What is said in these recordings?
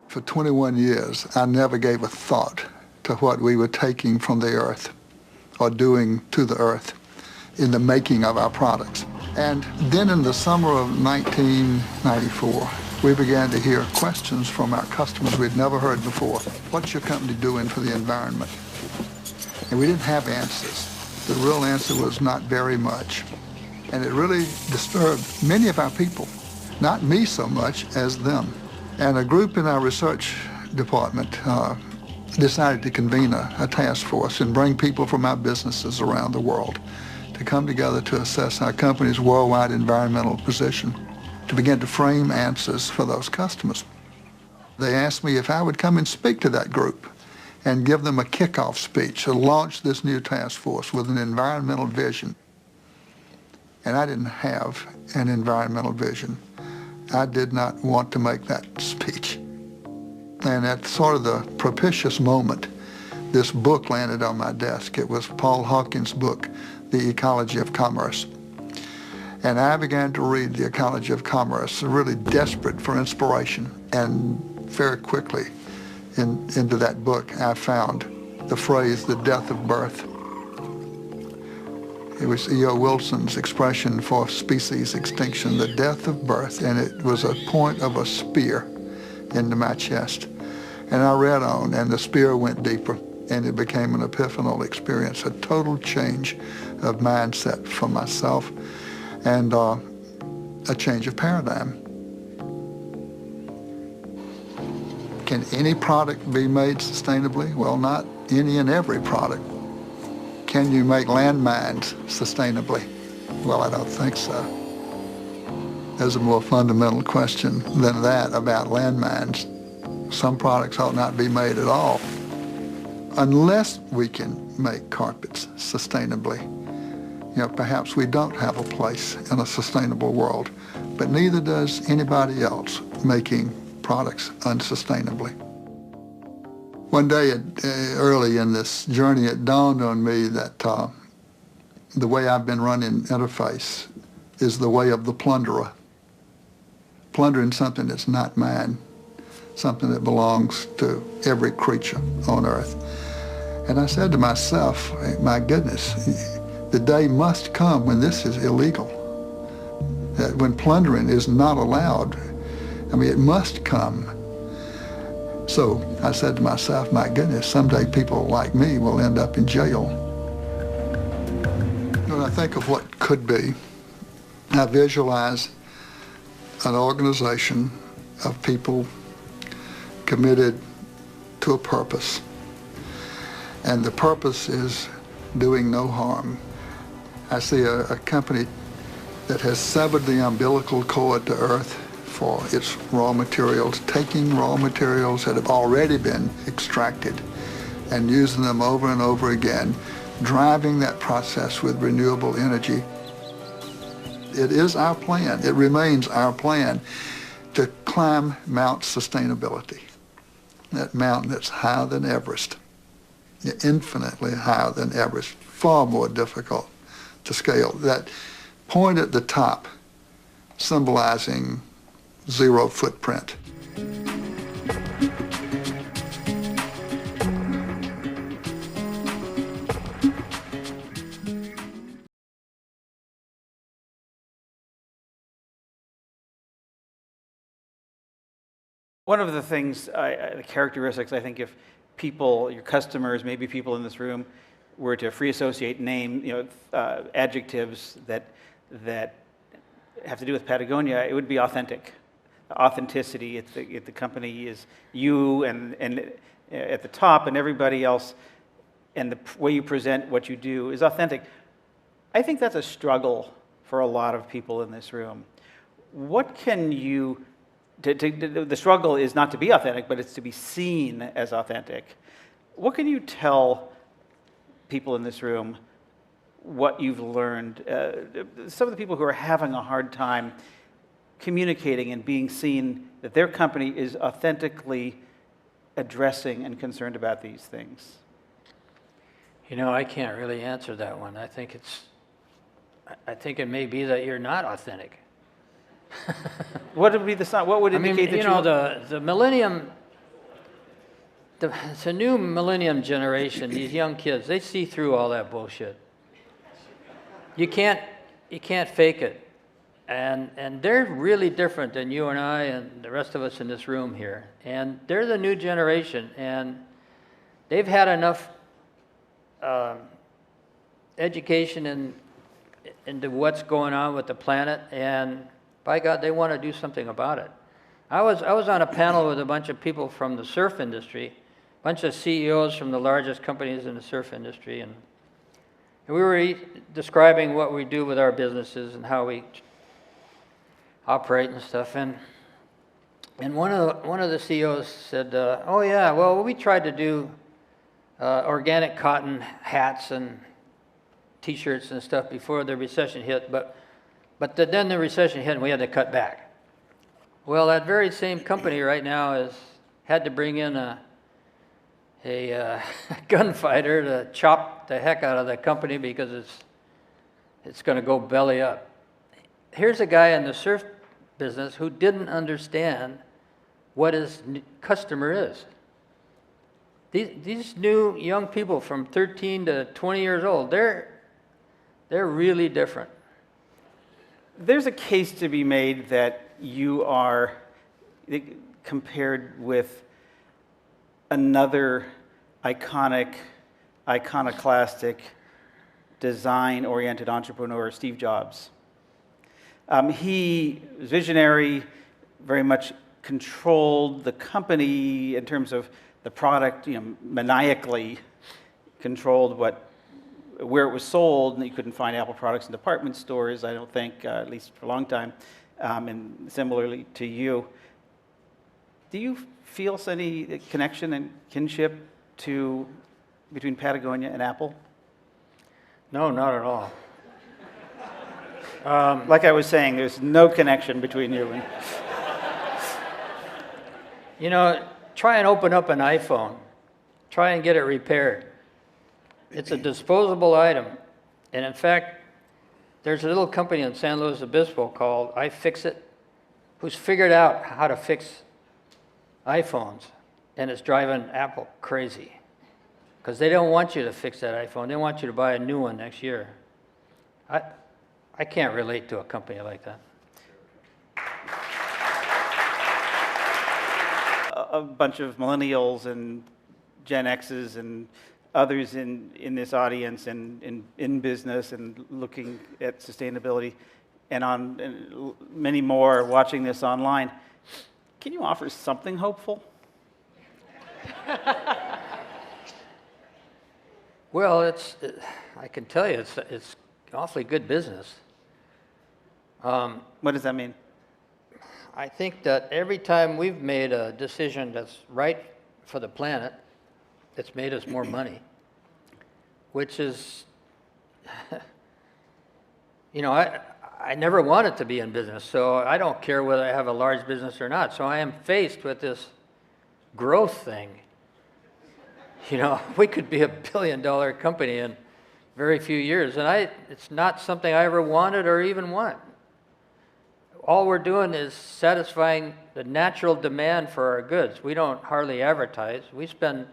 For 21 years, I never gave a thought to what we were taking from the earth or doing to the earth in the making of our products. And then in the summer of 1994, we began to hear questions from our customers we'd never heard before. What's your company doing for the environment? And we didn't have answers. The real answer was not very much. And it really disturbed many of our people, not me so much as them. And a group in our research department decided to convene a task force and bring people from our businesses around the world to come together to assess our company's worldwide environmental position, to begin to frame answers for those customers. They asked me if I would come and speak to that group and give them a kickoff speech to launch this new task force with an environmental vision. And I didn't have an environmental vision. I did not want to make that speech. And at sort of the propitious moment, this book landed on my desk. It was Paul Hawkins' book, The Ecology of Commerce. And I began to read The Ecology of Commerce, really desperate for inspiration. And very quickly into that book, I found the phrase, the death of birth. It was E.O. Wilson's expression for species extinction, the death of birth, and it was a point of a spear into my chest. And I read on, and the spear went deeper, and it became an epiphanal experience, a total change of mindset for myself, and a change of paradigm. Can any product be made sustainably? Well, not any and every product. Can you make landmines sustainably? Well, I don't think so. There's a more fundamental question than that about landmines. Some products ought not be made at all. Unless we can make carpets sustainably, perhaps we don't have a place in a sustainable world, but neither does anybody else making products unsustainably. One day, early in this journey, it dawned on me that the way I've been running Interface is the way of the plunderer. Plundering something that's not mine, something that belongs to every creature on earth. And I said to myself, my goodness, the day must come when this is illegal, that when plundering is not allowed. It must come. So I said to myself, my goodness, someday people like me will end up in jail. When I think of what could be, I visualize an organization of people committed to a purpose. And the purpose is doing no harm. I see a company that has severed the umbilical cord to earth for its raw materials, taking raw materials that have already been extracted and using them over and over again, driving that process with renewable energy. It is our plan, it remains our plan to climb Mount Sustainability, that mountain that's higher than Everest, infinitely higher than Everest, far more difficult to scale. That point at the top symbolizing zero footprint. One of the things, the characteristics, I think if people, your customers, maybe people in this room, were to free associate adjectives that have to do with Patagonia, it would be authentic. Authenticity, if the company is you and at the top and everybody else, and the way you present what you do is authentic. I think that's a struggle for a lot of people in this room. What can you, the struggle is not to be authentic, but it's to be seen as authentic. What can you tell people in this room what you've learned? Some of the people who are having a hard time communicating and being seen that their company is authentically addressing and concerned about these things? I can't really answer that one. I think it may be that you're not authentic. What would be the sign? What would indicate that the Millennium it's a new millennium generation, these young kids, they see through all that bullshit. You can't fake it. And they're really different than you and I and the rest of us in this room here. And they're the new generation, and they've had enough education into what's going on with the planet, and by God, they want to do something about it. I was on a panel with a bunch of people from the surf industry, a bunch of CEOs from the largest companies in the surf industry, and we were describing what we do with our businesses and how we operate and stuff. And one of the CEOs said, "Oh yeah, well we tried to do organic cotton hats and T-shirts and stuff before the recession hit, but then the recession hit and we had to cut back." Well, that very same company right now has had to bring in a gunfighter to chop the heck out of the company because it's going to go belly up. Here's a guy in the surf business who didn't understand what his customer is. These new young people from 13 to 20 years old, they're really different. There's a case to be made that you are compared with another iconoclastic, design-oriented entrepreneur, Steve Jobs. He was visionary, very much controlled the company in terms of the product, maniacally controlled where it was sold, and you couldn't find Apple products in department stores, I don't think, at least for a long time, and similarly to you. Do you feel any connection and kinship between Patagonia and Apple? No, not at all. Like I was saying, there's no connection between you and... Try and open up an iPhone. Try and get it repaired. It's a disposable item. And in fact, there's a little company in San Luis Obispo called iFixit, who's figured out how to fix iPhones, and it's driving Apple crazy. Because they don't want you to fix that iPhone. They want you to buy a new one next year. I can't relate to a company like that. A bunch of millennials and Gen X's and others in this audience and in business and looking at sustainability and many more watching this online. Can you offer something hopeful? Well, I can tell you, it's awfully good business. What does that mean? I think that every time we've made a decision that's right for the planet, it's made us more money, which is, I never wanted to be in business, so I don't care whether I have a large business or not. So I am faced with this growth thing. We could be $1 billion company in very few years, and it's not something I ever wanted or even want. All we're doing is satisfying the natural demand for our goods. We don't hardly advertise. We spend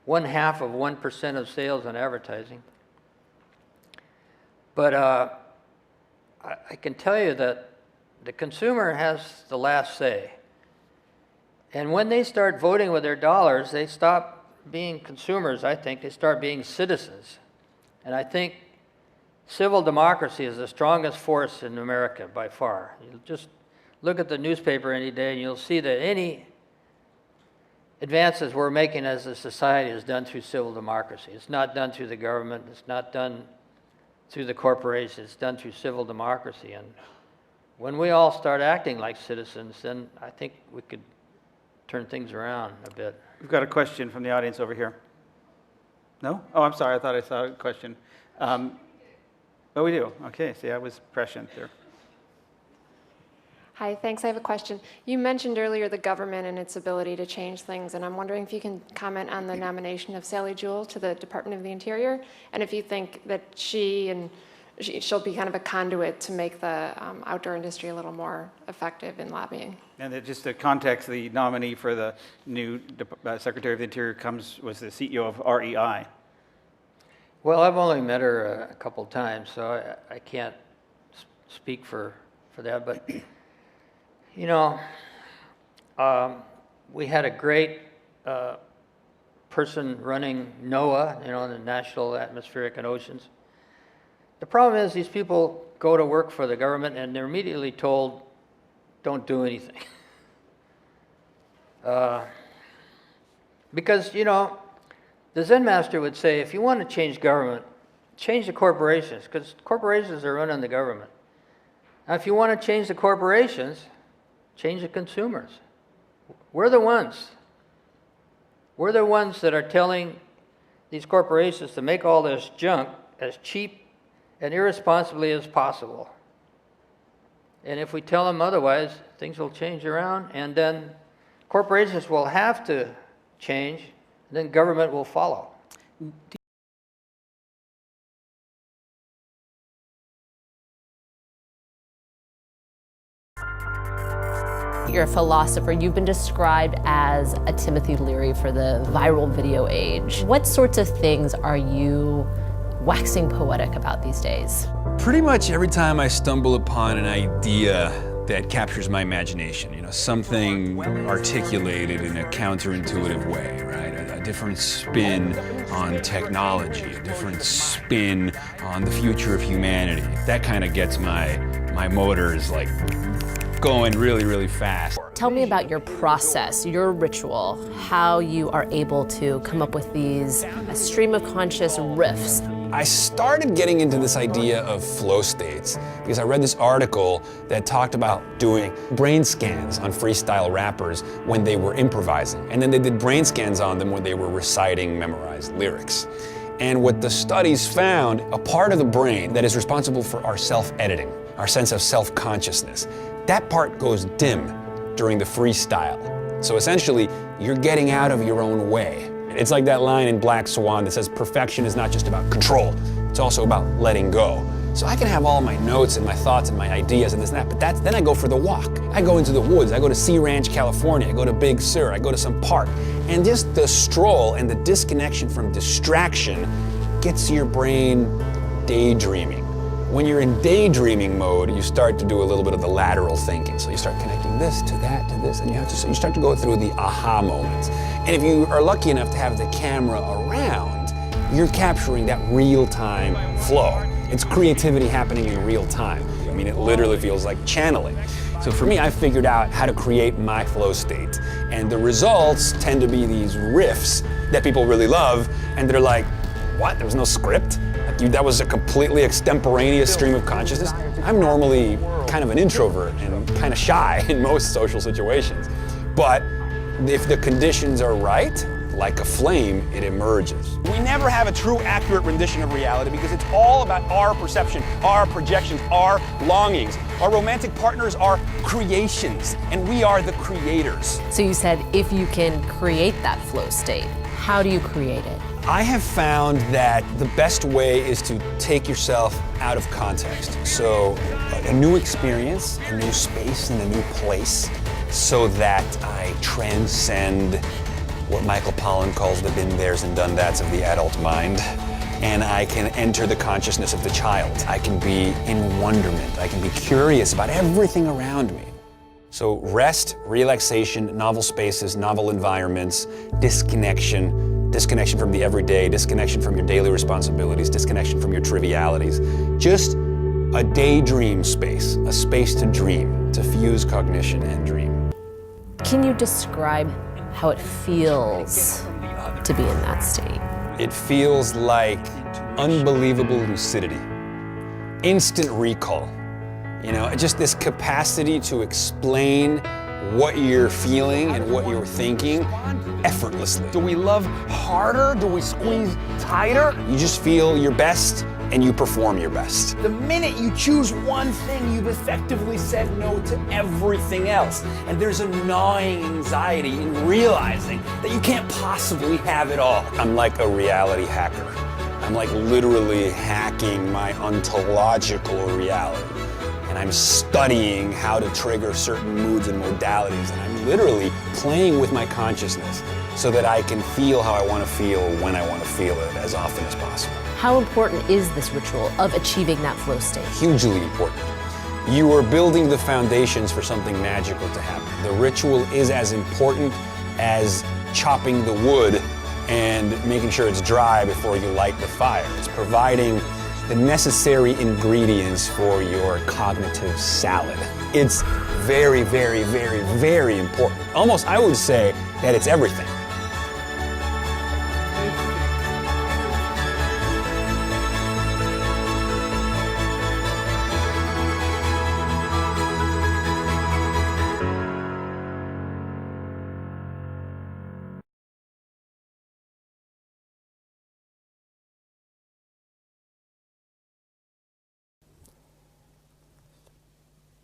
0.5% of sales on advertising. But I can tell you that the consumer has the last say. And when they start voting with their dollars, they stop being consumers, I think. They start being citizens. And I think civil democracy is the strongest force in America by far. You just look at the newspaper any day and you'll see that any advances we're making as a society is done through civil democracy. It's not done through the government. It's not done through the corporations. It's done through civil democracy. And when we all start acting like citizens, then I think we could turn things around a bit. We've got a question from the audience over here. No? Oh, I'm sorry. I thought I saw a question. Oh, we do. Okay. See, I was prescient there. Hi, thanks. I have a question. You mentioned earlier the government and its ability to change things, and I'm wondering if you can comment on the nomination of Sally Jewell to the Department of the Interior, and if you think that she and she'll be kind of a conduit to make the outdoor industry a little more effective in lobbying. And just to context, the nominee for the new Secretary of the Interior was the CEO of REI. Well, I've only met her a couple times, so I can't speak for that. But, you know, we had a great person running NOAA, you know, the National Atmospheric and Oceans. The problem is these people go to work for the government and they're immediately told, don't do anything. Because, you know, the Zen master would say, if you want to change government, change the corporations, because corporations are running the government. Now, if you want to change the corporations, change the consumers. We're the ones. We're the ones that are telling these corporations to make all this junk as cheap and irresponsibly as possible. And if we tell them otherwise, things will change around, and then corporations will have to change, and then government will follow. You're a philosopher. You've been described as a Timothy Leary for the viral video age. What sorts of things are you waxing poetic about these days? Pretty much every time I stumble upon an idea that captures my imagination, you know, something articulated in a counterintuitive way, right? A different spin on technology, a different spin on the future of humanity. That kind of gets my motors like going really, really fast. Tell me about your process, your ritual, how you are able to come up with these stream of conscious riffs. I started getting into this idea of flow states because I read this article that talked about doing brain scans on freestyle rappers when they were improvising. And then they did brain scans on them when they were reciting memorized lyrics. And what the studies found, a part of the brain that is responsible for our self-editing, our sense of self-consciousness, that part goes dim during the freestyle. So essentially, you're getting out of your own way. It's like that line in Black Swan that says perfection is not just about control, it's also about letting go. So I can have all my notes and my thoughts and my ideas and this and that, but then I go for the walk. I go into the woods, I go to Sea Ranch, California, I go to Big Sur, I go to some park. And just the stroll and the disconnection from distraction gets your brain daydreaming. When you're in daydreaming mode, you start to do a little bit of the lateral thinking. So you start connecting this to that to this, and you start to go through the aha moments. And if you are lucky enough to have the camera around, you're capturing that real-time flow. It's creativity happening in real time. I mean, it literally feels like channeling. So for me, I figured out how to create my flow state. And the results tend to be these riffs that people really love, and they're like, what? There was no script? That was a completely extemporaneous stream of consciousness. I'm normally kind of an introvert and kind of shy in most social situations. But if the conditions are right, like a flame, it emerges. We never have a true, accurate rendition of reality because it's all about our perception, our projections, our longings. Our romantic partners are creations, and we are the creators. So you said if you can create that flow state, how do you create it? I have found that the best way is to take yourself out of context. So a new experience, a new space, and a new place, so that I transcend what Michael Pollan calls the been there's and done that's of the adult mind. And I can enter the consciousness of the child. I can be in wonderment. I can be curious about everything around me. So rest, relaxation, novel spaces, novel environments, disconnection from the everyday, disconnection from your daily responsibilities, disconnection from your trivialities. Just a daydream space, a space to dream, to fuse cognition and dream. Can you describe how it feels to be in that state? It feels like unbelievable lucidity, instant recall. You know, just this capacity to explain what you're feeling and what you're thinking effortlessly. Do we love harder? Do we squeeze tighter? You just feel your best and you perform your best. The minute you choose one thing, you've effectively said no to everything else. And there's a gnawing anxiety in realizing that you can't possibly have it all. I'm like a reality hacker. I'm like literally hacking my ontological reality. And I'm studying how to trigger certain moods and modalities. And I'm literally playing with my consciousness so that I can feel how I want to feel when I want to feel it as often as possible. How important is this ritual of achieving that flow state? Hugely important. You are building the foundations for something magical to happen. The ritual is as important as chopping the wood and making sure it's dry before you light the fire. It's providing the necessary ingredients for your cognitive salad. It's very, very, very, very important. Almost, I would say that it's everything.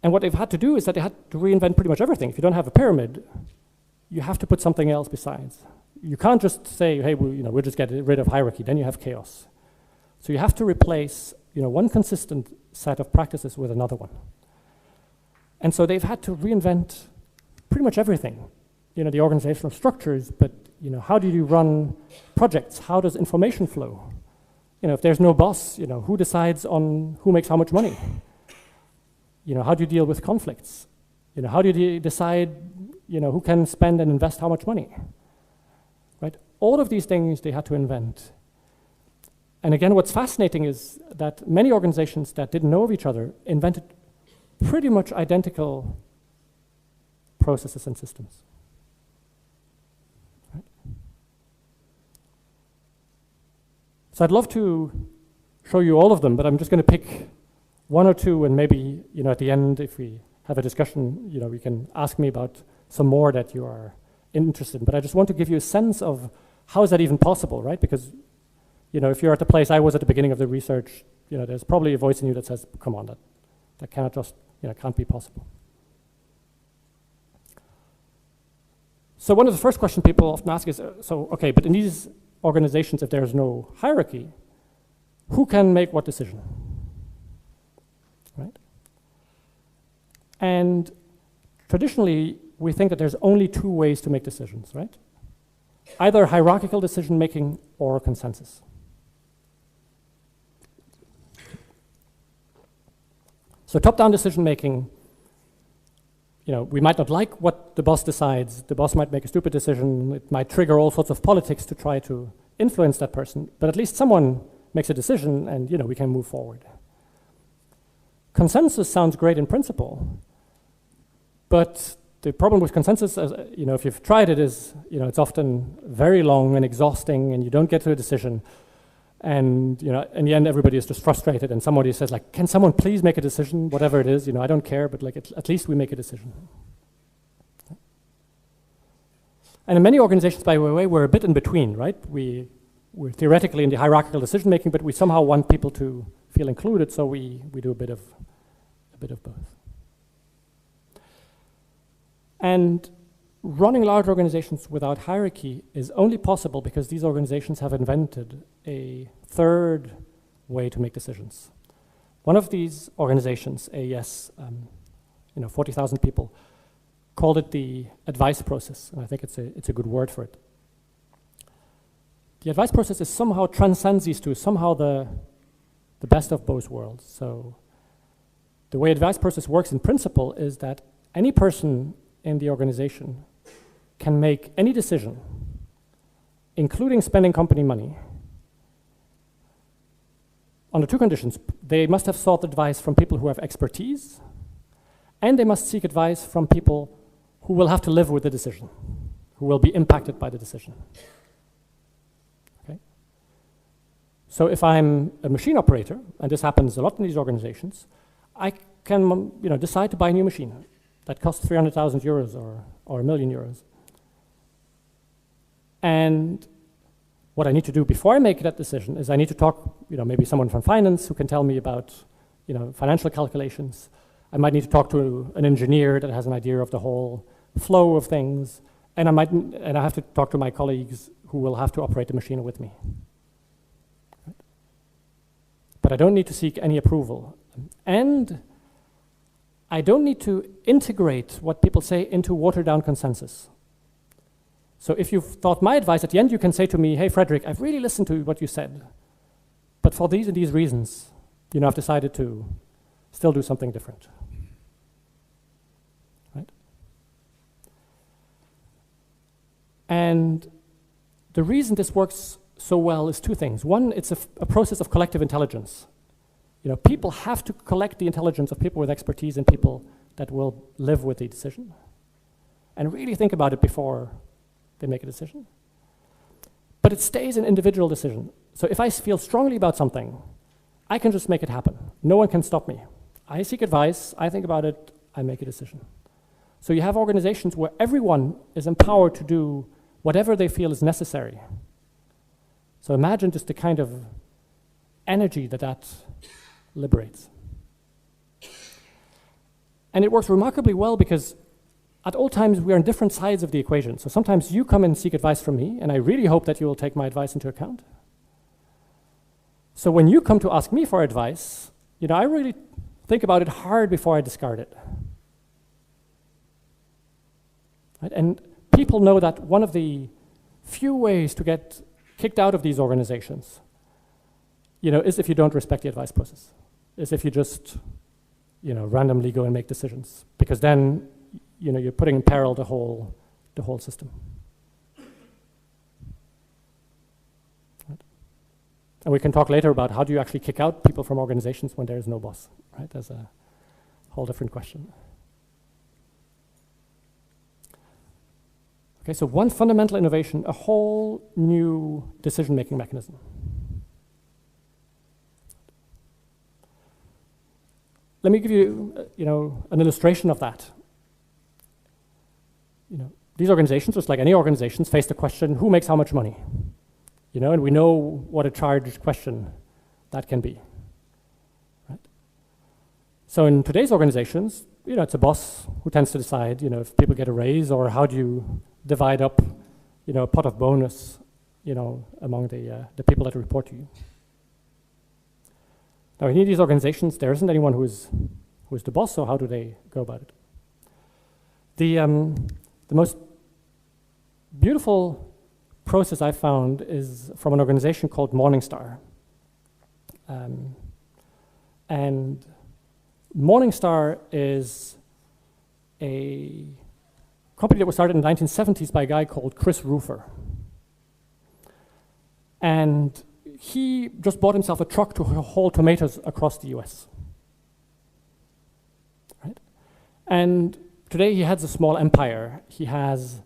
And what they've had to do is that they had to reinvent pretty much everything. If you don't have a pyramid, you have to put something else besides. You can't just say, hey, we'll just get rid of hierarchy, then you have chaos. So you have to replace one consistent set of practices with another one. And so they've had to reinvent pretty much everything. The organizational structures, but how do you run projects? How does information flow? If there's no boss, who decides on who makes how much money? How do you deal with conflicts? How do you decide, who can spend and invest how much money? Right? All of these things they had to invent. And again, what's fascinating is that many organizations that didn't know of each other invented pretty much identical processes and systems. Right? So I'd love to show you all of them, but I'm just going to pick one or two, and maybe at the end, if we have a discussion, you can ask me about some more that you are interested in. But I just want to give you a sense of how is that even possible, right? Because if you're at the place I was at the beginning of the research, there's probably a voice in you that says, "Come on, that cannot just can't be possible." So one of the first questions people often ask is, okay, but in these organizations, if there's no hierarchy, who can make what decision? Right? And traditionally, we think that there's only two ways to make decisions, right? Either hierarchical decision making or consensus. So top-down decision making, we might not like what the boss decides. The boss might make a stupid decision. It might trigger all sorts of politics to try to influence that person. But at least someone makes a decision, and we can move forward. Consensus sounds great in principle, but the problem with consensus, if you've tried it, is it's often very long and exhausting, and you don't get to a decision. And in the end, everybody is just frustrated, and somebody says, like, "Can someone please make a decision, whatever it is? I don't care, but at least we make a decision." And in many organizations, by the way, we're a bit in between, right? We're theoretically in the hierarchical decision making, but we somehow want people to feel included, so we do a bit of both. And running large organizations without hierarchy is only possible because these organizations have invented a third way to make decisions. One of these organizations, AES, 40,000 people, called it the advice process, and I think it's a good word for it. The advice process somehow transcends these two, somehow the best of both worlds. So the way advice process works in principle is that any person in the organization can make any decision, including spending company money, under two conditions. They must have sought advice from people who have expertise, and they must seek advice from people who will have to live with the decision, who will be impacted by the decision. Okay? So if I'm a machine operator, and this happens a lot in these organizations, I can decide to buy a new machine that costs 300,000 euros or 1 million euros. And what I need to do before I make that decision is I need to talk, maybe someone from finance who can tell me about, financial calculations. I might need to talk to an engineer that has an idea of the whole flow of things, and I have to talk to my colleagues who will have to operate the machine with me. Right? but I don't need to seek any approval. And I don't need to integrate what people say into watered-down consensus. So if you've thought my advice, at the end you can say to me, hey, Frederick, I've really listened to what you said, but for these and these reasons, I've decided to still do something different. Right? And the reason this works so well is two things. One, it's a process of collective intelligence. People have to collect the intelligence of people with expertise and people that will live with the decision and really think about it before they make a decision. But it stays an individual decision. So if I feel strongly about something, I can just make it happen. No one can stop me. I seek advice, I think about it, I make a decision. So you have organizations where everyone is empowered to do whatever they feel is necessary. So imagine just the kind of energy that liberates. And it works remarkably well because at all times we are on different sides of the equation. So sometimes you come and seek advice from me, and I really hope that you will take my advice into account. So when you come to ask me for advice, I really think about it hard before I discard it. Right? And people know that one of the few ways to get kicked out of these organizations, is if you don't respect the advice process, is if you just, randomly go and make decisions, because then, you're putting in peril the whole system. Right? And we can talk later about how do you actually kick out people from organizations when there is no boss, right? That's a whole different question. Okay, so one fundamental innovation, a whole new decision-making mechanism. Let me give you, an illustration of that. These organizations, just like any organizations, face the question, who makes how much money? And we know what a charged question that can be. Right? So in today's organizations, it's a boss who tends to decide, if people get a raise, or how do you divide up, a pot of bonus, among the people that report to you. Now, in these organizations, there isn't anyone who is the boss, so how do they go about it? The most beautiful process I found is from an organization called Morningstar. And Morningstar is a company that was started in the 1970s by a guy called Chris Rufer. And he just bought himself a truck to haul tomatoes across the US. Right? And today he has a small empire. He has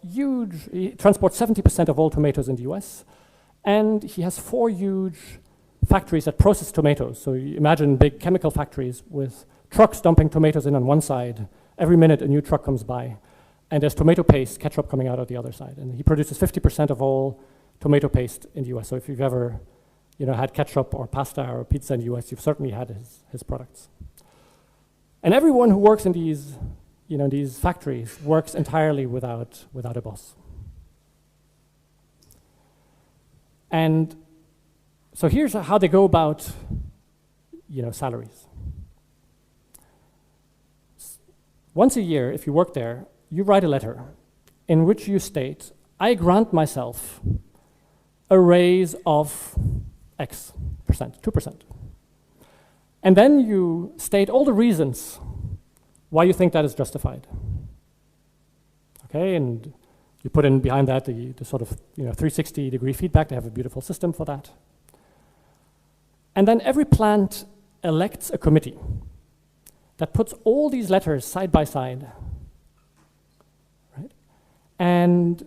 he transports 70% of all tomatoes in the US, and he has 4 huge factories that process tomatoes. So you imagine big chemical factories with trucks dumping tomatoes in on one side. Every minute a new truck comes by, and there's tomato paste, ketchup coming out of the other side. And he produces 50% of all tomato paste in the US. So if you've ever had ketchup or pasta or pizza in the US, you've certainly had his products. And everyone who works in these factories works entirely without a boss. And so here's how they go about, salaries. Once a year, if you work there, you write a letter in which you state, I grant myself a raise of X percent, 2%. And then you state all the reasons why you think that is justified. Okay, and you put in behind that the sort of 360-degree feedback. They have a beautiful system for that. And then every plant elects a committee that puts all these letters side by side, right? And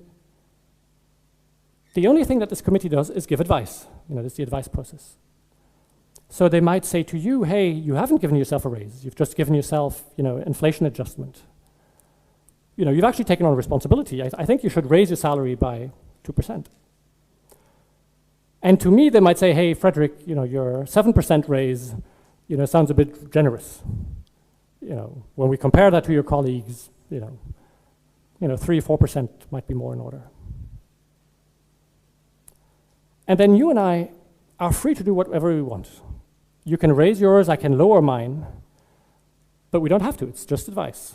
the only thing that this committee does is give advice. This is the advice process. So they might say to you, hey, you haven't given yourself a raise. You've just given yourself, inflation adjustment. You've actually taken on responsibility. I think you should raise your salary by 2%. And to me, they might say, hey, Frederick, your 7% raise, sounds a bit generous. When we compare that to your colleagues, 3 or 4% might be more in order. And then you and I are free to do whatever we want. You can raise yours, I can lower mine, but we don't have to, it's just advice.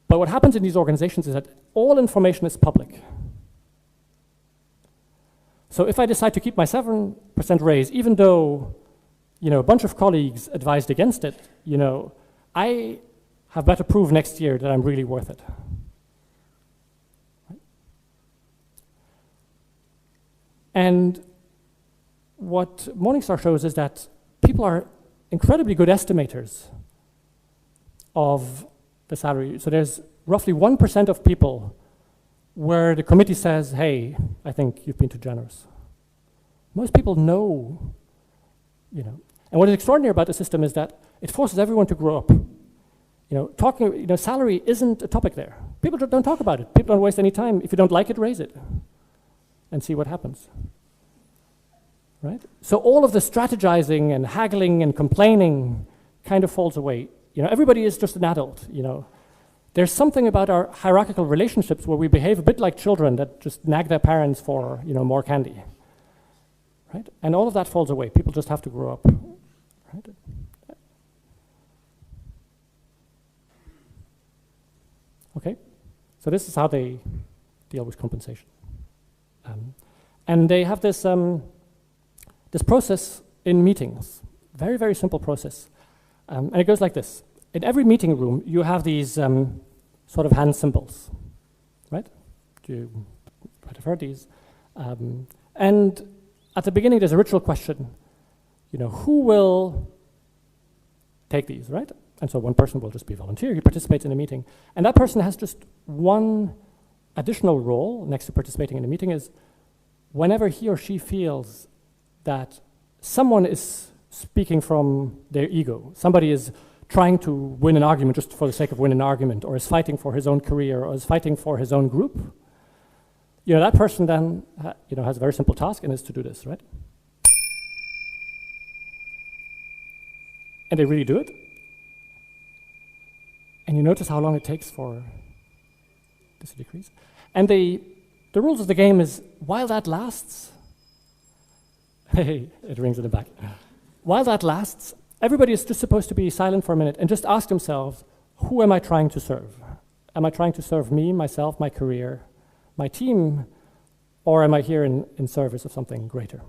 But what happens in these organizations is that all information is public. So if I decide to keep my 7% raise, even though a bunch of colleagues advised against it, I have better proof next year that I'm really worth it. Right? And what Morningstar shows is that people are incredibly good estimators of the salary. So there's roughly 1% of people where the committee says, hey, I think you've been too generous. Most people know, And what is extraordinary about the system is that it forces everyone to grow up. Salary isn't a topic there. People don't talk about it. People don't waste any time. If you don't like it, raise it and see what happens. Right? So all of the strategizing and haggling and complaining kind of falls away. Everybody is just an adult, There's something about our hierarchical relationships where we behave a bit like children that just nag their parents for, more candy. Right? And all of that falls away. People just have to grow up. Right? Okay, so this is how they deal with compensation. And they have this, this process in meetings, very, very simple process. And it goes like this. In every meeting room, you have these sort of hand symbols, right? You might have heard these. And at the beginning, there's a ritual question. Who will take these, right? And so one person will just be volunteer, he participates in a meeting. And that person has just one additional role next to participating in a meeting is whenever he or she feels that someone is speaking from their ego, somebody is trying to win an argument just for the sake of winning an argument, or is fighting for his own career, or is fighting for his own group, that person then has a very simple task and is to do this, right? And they really do it. And you notice how long it takes for this to decrease. And the rules of the game is, while that lasts, hey, it rings in the back. While that lasts, everybody is just supposed to be silent for a minute and just ask themselves, who am I trying to serve? Am I trying to serve me, myself, my career, my team, or am I here in service of something greater?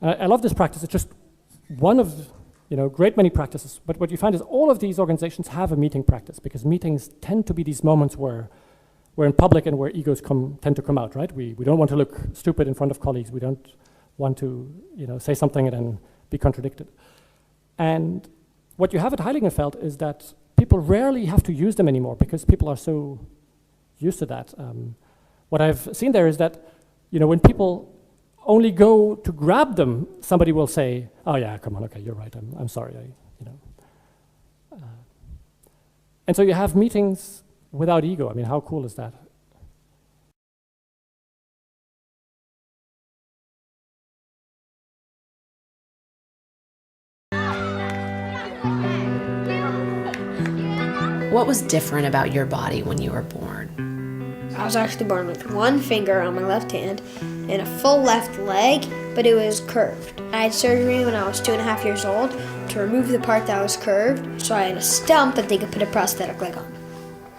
I love this practice. It's just one of great many practices, but what you find is all of these organizations have a meeting practice because meetings tend to be these moments where we're in public and where egos tend to come out, right? We don't want to look stupid in front of colleagues. We don't want to say something and then be contradicted. And what you have at Heiligenfeld is that people rarely have to use them anymore because people are so used to that. What I've seen there is that when people only go to grab them, somebody will say, "Oh yeah, come on, okay, you're right. I'm sorry." And so you have meetings without ego. I mean, how cool is that? What was different about your body when you were born? I was actually born with one finger on my left hand and a full left leg, but it was curved. I had surgery when I was 2.5 years old to remove the part that was curved, so I had a stump that they could put a prosthetic leg on.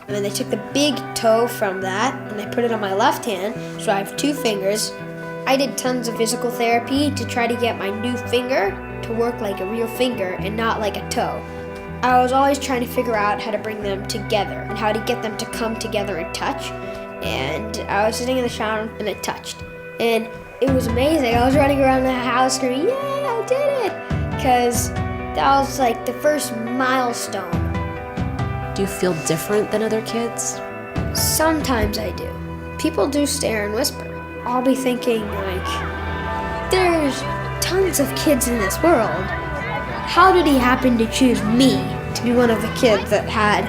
And then they took the big toe from that and they put it on my left hand, so I have 2 fingers. I did tons of physical therapy to try to get my new finger to work like a real finger and not like a toe. I was always trying to figure out how to bring them together and how to get them to come together and touch. And I was sitting in the shower and it touched. And it was amazing. I was running around the house screaming, "Yay, I did it!" Because that was like the first milestone. Do you feel different than other kids? Sometimes I do. People do stare and whisper. I'll be thinking like, there's tons of kids in this world. How did he happen to choose me to be one of the kids that had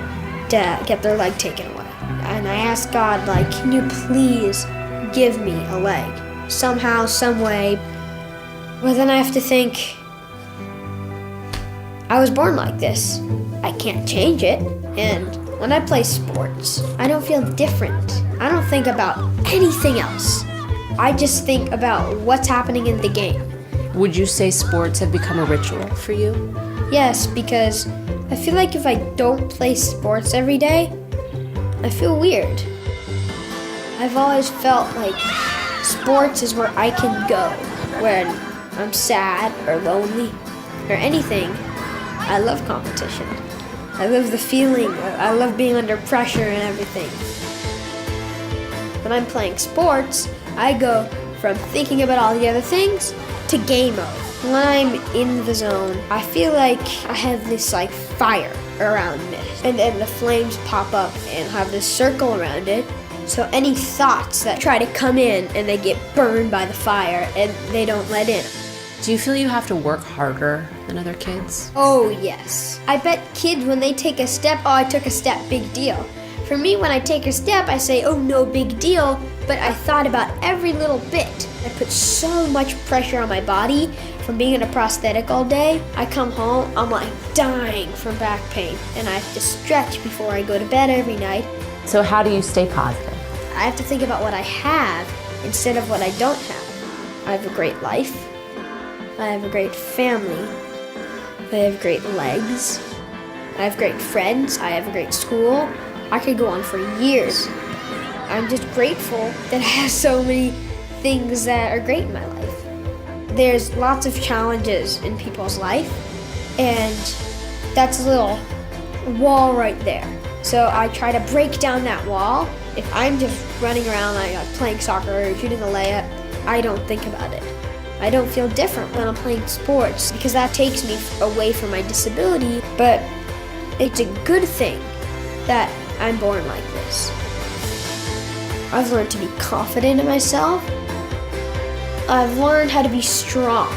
to get their leg taken away? And I asked God, like, can you please give me a leg? Somehow, some way. But then I have to think, I was born like this. I can't change it. And when I play sports, I don't feel different. I don't think about anything else. I just think about what's happening in the game. Would you say sports have become a ritual for you? Yes, because I feel like if I don't play sports every day, I feel weird. I've always felt like sports is where I can go when I'm sad or lonely or anything. I love competition. I love the feeling. I love being under pressure and everything. When I'm playing sports, I go from thinking about all the other things to game mode. When I'm in the zone, I feel like I have this like fire around me. And then the flames pop up and have this circle around it. So any thoughts that try to come in and they get burned by the fire and they don't let in. Do you feel you have to work harder than other kids? Oh yes. I bet kids when they take a step, oh I took a step, big deal. For me, when I take a step, I say, oh no big deal, but I thought about every little bit. I put so much pressure on my body from being in a prosthetic all day. I come home, I'm like dying from back pain, and I have to stretch before I go to bed every night. So how do you stay positive? I have to think about what I have instead of what I don't have. I have a great life. I have a great family. I have great legs. I have great friends. I have a great school. I could go on for years. I'm just grateful that I have so many things that are great in my life. There's lots of challenges in people's life, and that's a little wall right there. So I try to break down that wall. If I'm just running around like playing soccer or shooting a layup, I don't think about it. I don't feel different when I'm playing sports because that takes me away from my disability, but it's a good thing that I'm born like this. I've learned to be confident in myself. I've learned how to be strong.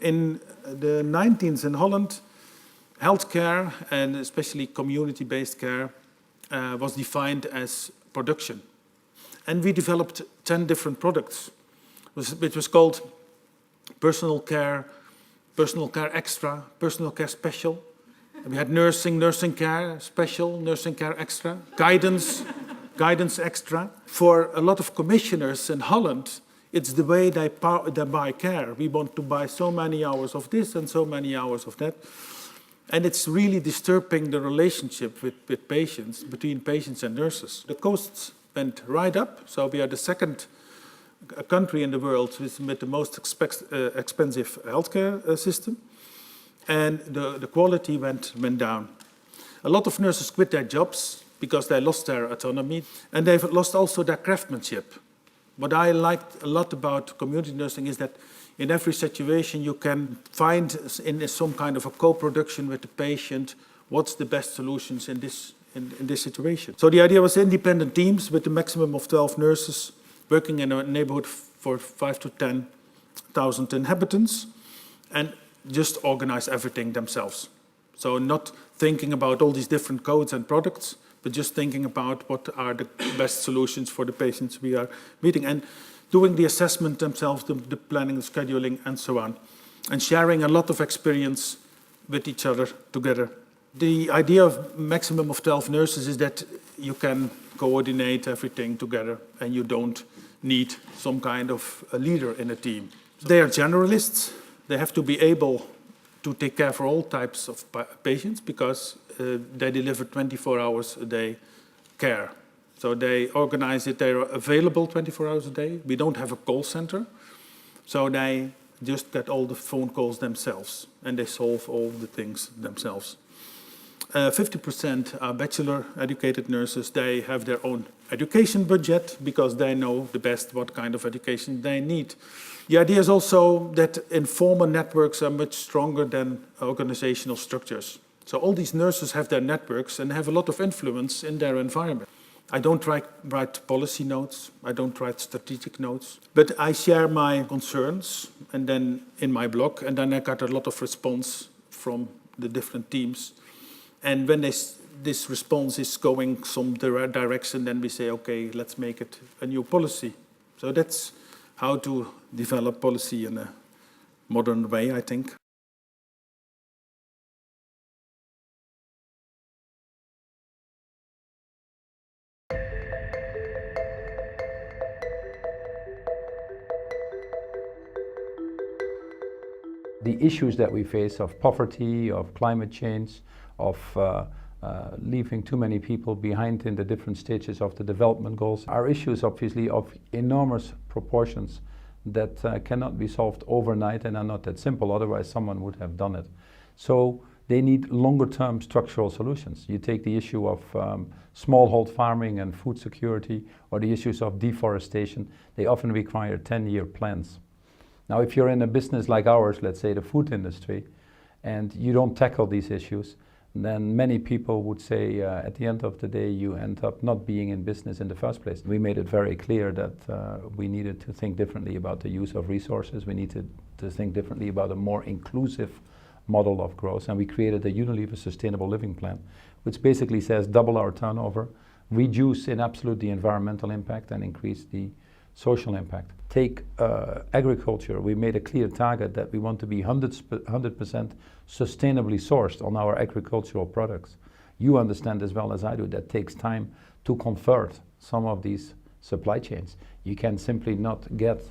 In the 19th in Holland, healthcare and especially community-based care was defined as production. And we developed 10 different products, which was called personal care extra, personal care special. And we had nursing care special, nursing care extra, guidance extra. For a lot of commissioners in Holland, it's the way they buy care. We want to buy so many hours of this and so many hours of that. And it's really disturbing the relationship with patients, between patients and nurses. The costs went right up, so we are the second country in the world with the most expensive healthcare system. And the quality went down. A lot of nurses quit their jobs because they lost their autonomy, and they've lost also their craftsmanship. What I liked a lot about community nursing is that in every situation you can find in some kind of a co-production with the patient what's the best solutions in this situation. So the idea was independent teams with a maximum of 12 nurses working in a neighborhood for 5,000 to 10,000 inhabitants and just organize everything themselves. So not thinking about all these different codes and products, but just thinking about what are the best solutions for the patients we are meeting and doing the assessment themselves, the planning, the scheduling, and so on, and sharing a lot of experience with each other together. The idea of maximum of 12 nurses is that you can coordinate everything together and you don't need some kind of a leader in a team. They are generalists. They have to be able to take care for all types of patients because they deliver 24 hours a day care. So they organize it, they're available 24 hours a day. We don't have a call center. So they just get all the phone calls themselves and they solve all the things themselves. 50% are bachelor educated nurses. They have their own education budget because they know the best what kind of education they need. The idea is also that informal networks are much stronger than organizational structures. So all these nurses have their networks and have a lot of influence in their environment. I don't write policy notes, I don't write strategic notes, but I share my concerns and then in my blog, and then I got a lot of response from the different teams. And when this response is going some direction, then we say, okay, let's make it a new policy. So that's how to develop policy in a modern way, I think. The issues that we face of poverty, of climate change, of leaving too many people behind in the different stages of the development goals are issues obviously of enormous proportions that cannot be solved overnight and are not that simple, otherwise someone would have done it. So they need longer term structural solutions. You take the issue of smallhold farming and food security, or the issues of deforestation, they often require 10-year plans. Now, if you're in a business like ours, let's say the food industry, and you don't tackle these issues, then many people would say at the end of the day you end up not being in business in the first place. We made it very clear that we needed to think differently about the use of resources. We needed to think differently about a more inclusive model of growth, and we created a Unilever Sustainable Living Plan, which basically says double our turnover, reduce in absolute the environmental impact, and increase the social impact. Take agriculture. We made a clear target that we want to be 100% sustainably sourced on our agricultural products. You understand as well as I do that takes time to convert some of these supply chains. You can simply not get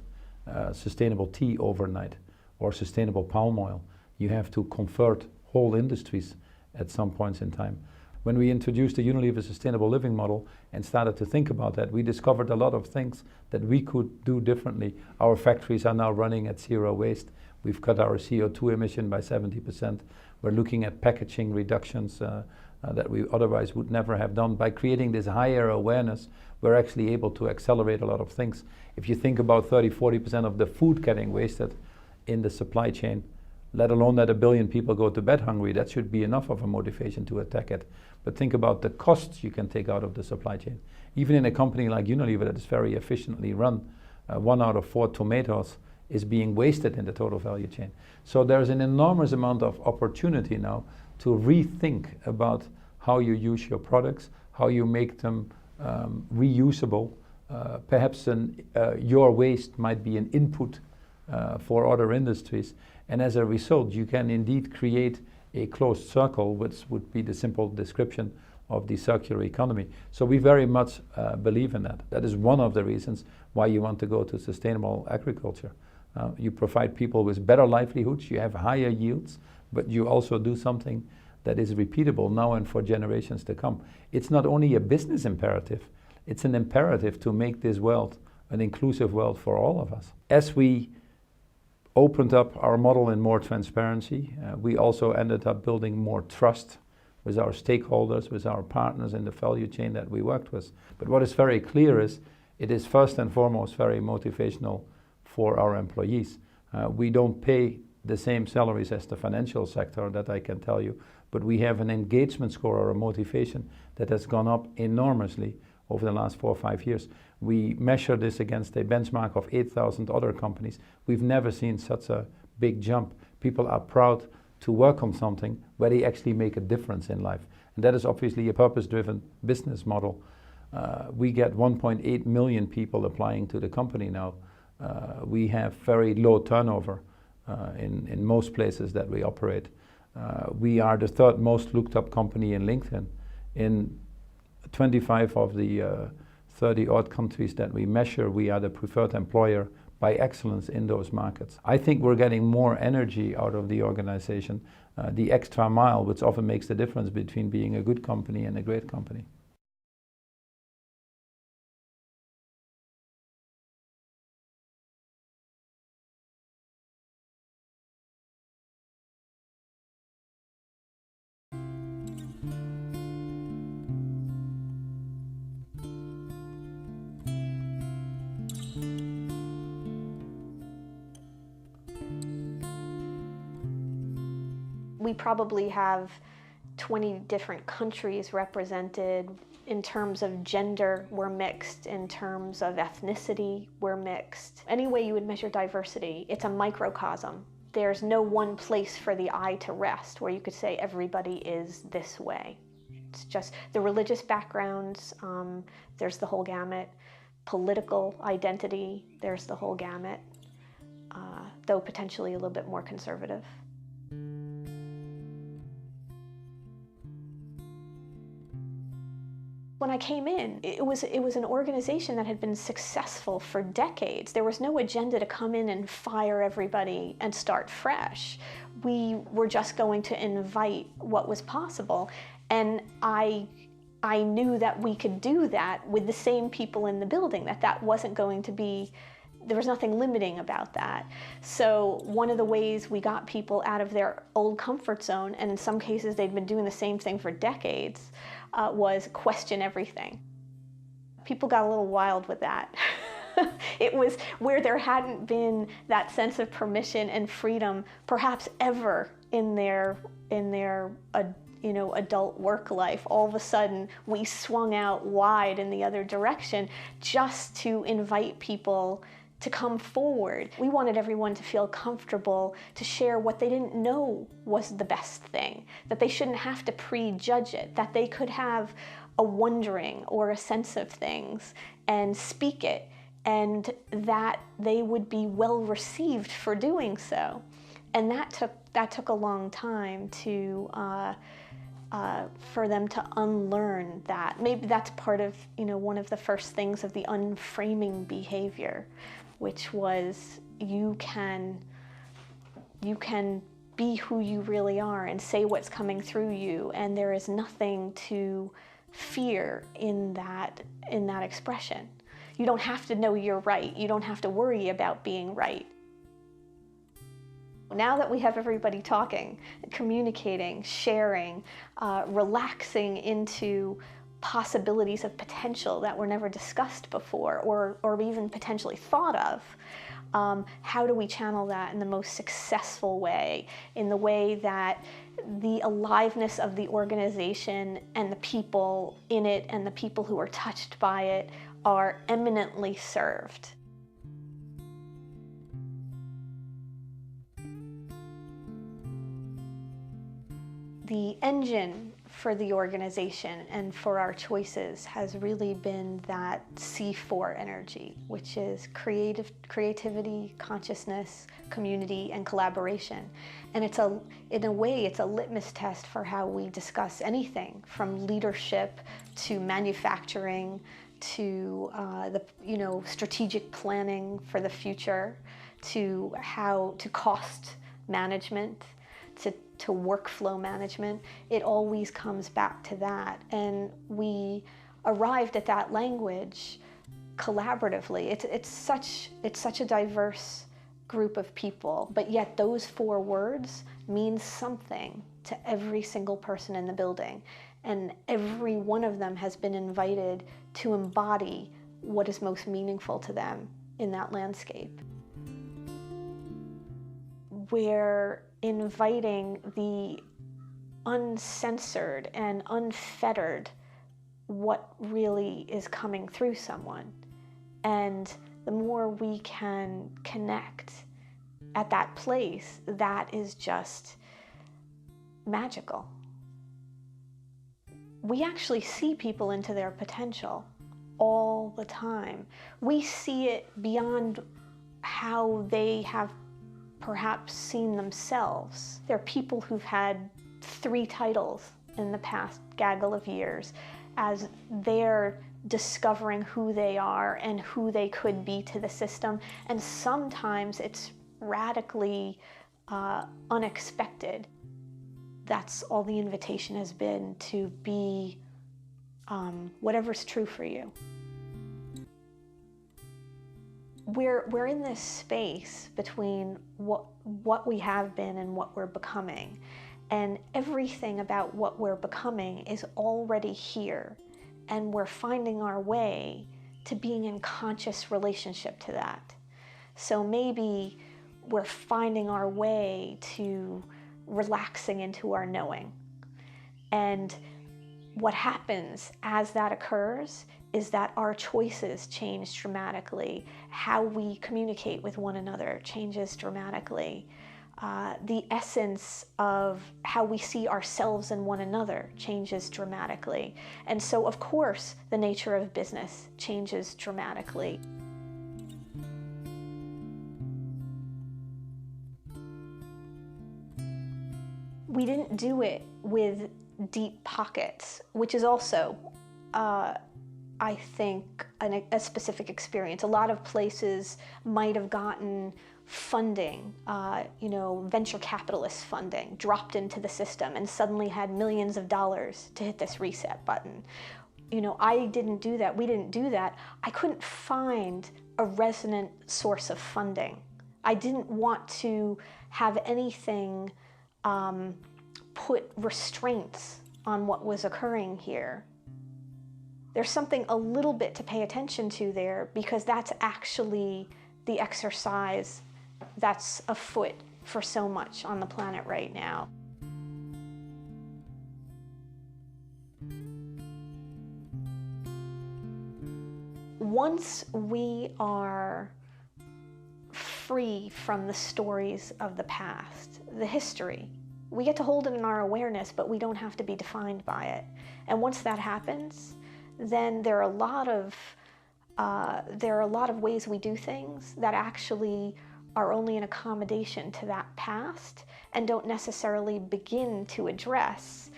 sustainable tea overnight or sustainable palm oil. You have to convert whole industries at some points in time. When we introduced the Unilever Sustainable Living model and started to think about that, we discovered a lot of things that we could do differently. Our factories are now running at zero waste. We've cut our CO2 emission by 70%. We're looking at packaging reductions that we otherwise would never have done. By creating this higher awareness, we're actually able to accelerate a lot of things. If you think about 30-40% of the food getting wasted in the supply chain, let alone that 1 billion people go to bed hungry, that should be enough of a motivation to attack it. But think about the costs you can take out of the supply chain. Even in a company like Unilever that is very efficiently run, 1 out of 4 tomatoes is being wasted in the total value chain. So there's an enormous amount of opportunity now to rethink about how you use your products, how you make them reusable. Perhaps your waste might be an input for other industries. And as a result, you can indeed create a closed circle, which would be the simple description of the circular economy. So we very much believe in that. That is one of the reasons why you want to go to sustainable agriculture. You provide people with better livelihoods, you have higher yields, but you also do something that is repeatable now and for generations to come. It's not only a business imperative, it's an imperative to make this world an inclusive world for all of us. As we opened up our model in more transparency, we also ended up building more trust with our stakeholders, with our partners in the value chain that we worked with. But what is very clear is it is first and foremost very motivational for our employees. We don't pay the same salaries as the financial sector, that I can tell you, but we have an engagement score or a motivation that has gone up enormously over the last 4 or 5 years. We measure this against a benchmark of 8,000 other companies. We've never seen such a big jump. People are proud to work on something where they actually make a difference in life. And that is obviously a purpose-driven business model. We get 1.8 million people applying to the company now. We have very low turnover in most places that we operate. We are the 3rd most looked up company in LinkedIn. In 25 of the 30 odd countries that we measure, we are the preferred employer by excellence in those markets. I think we're getting more energy out of the organization, the extra mile, which often makes the difference between being a good company and a great company. We probably have 20 different countries represented. In terms of gender, we're mixed. In terms of ethnicity, we're mixed. Any way you would measure diversity, it's a microcosm. There's no one place for the eye to rest where you could say everybody is this way. It's just the religious backgrounds, there's the whole gamut. Political identity, there's the whole gamut, though potentially a little bit more conservative. When I came in, it was an organization that had been successful for decades. There was no agenda to come in and fire everybody and start fresh. We were just going to invite what was possible. And I knew that we could do that with the same people in the building, that wasn't going to be, there was nothing limiting about that. So one of the ways we got people out of their old comfort zone, and in some cases they'd been doing the same thing for decades, was question everything. People got a little wild with that. It was where there hadn't been that sense of permission and freedom, perhaps ever in their adult work life. All of a sudden, we swung out wide in the other direction just to invite people to come forward. We wanted everyone to feel comfortable to share what they didn't know was the best thing, that they shouldn't have to prejudge it, that they could have a wondering or a sense of things and speak it, and that they would be well received for doing so. And that took a long time to for them to unlearn that. Maybe that's part of one of the first things of the unframing behavior, which was you can be who you really are and say what's coming through you, and there is nothing to fear in that expression. You don't have to know you're right. You don't have to worry about being right. Now that we have everybody talking, communicating, sharing, relaxing into possibilities of potential that were never discussed before or even potentially thought of, how do we channel that in the most successful way, in the way that the aliveness of the organization and the people in it and the people who are touched by it are eminently served? The engine for the organization and for our choices has really been that C4 energy, which is creativity, consciousness, community, and collaboration. And in a way, it's a litmus test for how we discuss anything from leadership to manufacturing to strategic planning for the future, to cost management, to workflow management. It always comes back to that. And we arrived at that language collaboratively. It's such a diverse group of people, but yet those 4 words mean something to every single person in the building. And every one of them has been invited to embody what is most meaningful to them in that landscape. We're inviting the uncensored and unfettered what really is coming through someone. And the more we can connect at that place, that is just magical. We actually see people into their potential all the time. We see it beyond how they have perhaps seen themselves. There are people who've had 3 titles in the past gaggle of years as they're discovering who they are and who they could be to the system. And sometimes it's radically unexpected. That's all the invitation has been, to be whatever's true for you. We're in this space between what we have been and what we're becoming. And everything about what we're becoming is already here. And we're finding our way to being in conscious relationship to that. So maybe we're finding our way to relaxing into our knowing. And what happens as that occurs is that our choices change dramatically. How we communicate with one another changes dramatically. the essence of how we see ourselves and one another changes dramatically. And so, of course, the nature of business changes dramatically. We didn't do it with deep pockets, which is also, I think, a specific experience. A lot of places might have gotten funding, venture capitalist funding dropped into the system and suddenly had millions of dollars to hit this reset button. I didn't do that. We didn't do that. I couldn't find a resonant source of funding. I didn't want to have anything put restraints on what was occurring here. There's something a little bit to pay attention to there, because that's actually the exercise that's afoot for so much on the planet right now. Once we are free from the stories of the past, the history, we get to hold it in our awareness, but we don't have to be defined by it. And once that happens, then there are a lot of ways we do things that actually are only an accommodation to that past and don't necessarily begin to address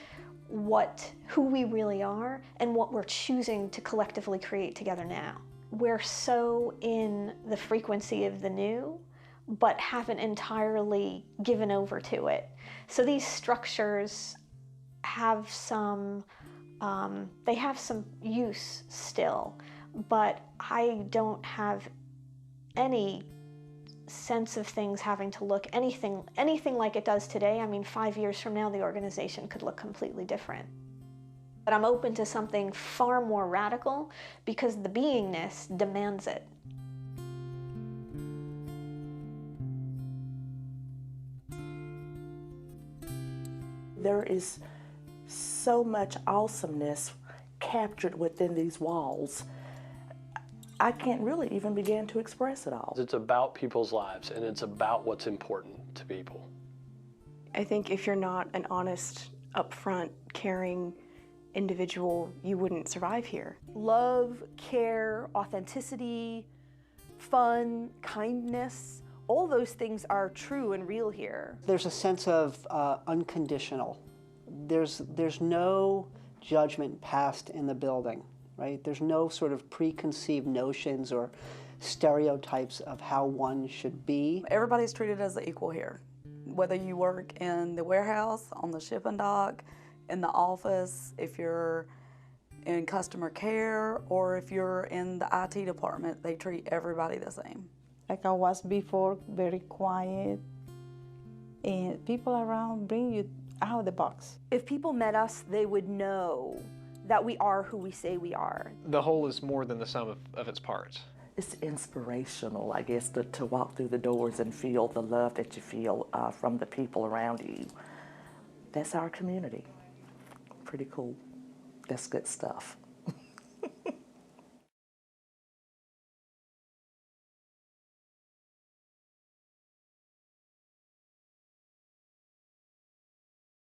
who we really are and what we're choosing to collectively create together now. We're so in the frequency of the new, but haven't entirely given over to it. So these structures have some use still, but I don't have any sense of things having to look anything like it does today. I mean, 5 years from now, the organization could look completely different. But I'm open to something far more radical because the beingness demands it. There is so much awesomeness captured within these walls. I can't really even begin to express it all. It's about people's lives, and it's about what's important to people. I think if you're not an honest, upfront, caring individual, you wouldn't survive here. Love, care, authenticity, fun, kindness, all those things are true and real here. There's a sense of unconditional. There's no judgment passed in the building, right? There's no sort of preconceived notions or stereotypes of how one should be. Everybody's treated as an equal here. Whether you work in the warehouse, on the shipping dock, in the office, if you're in customer care, or if you're in the IT department, they treat everybody the same. Like I was before, very quiet, and people around bring you out of the box. If people met us, they would know that we are who we say we are. The whole is more than the sum of its parts. It's inspirational, I guess, to walk through the doors and feel the love that you feel from the people around you. That's our community. Pretty cool. That's good stuff.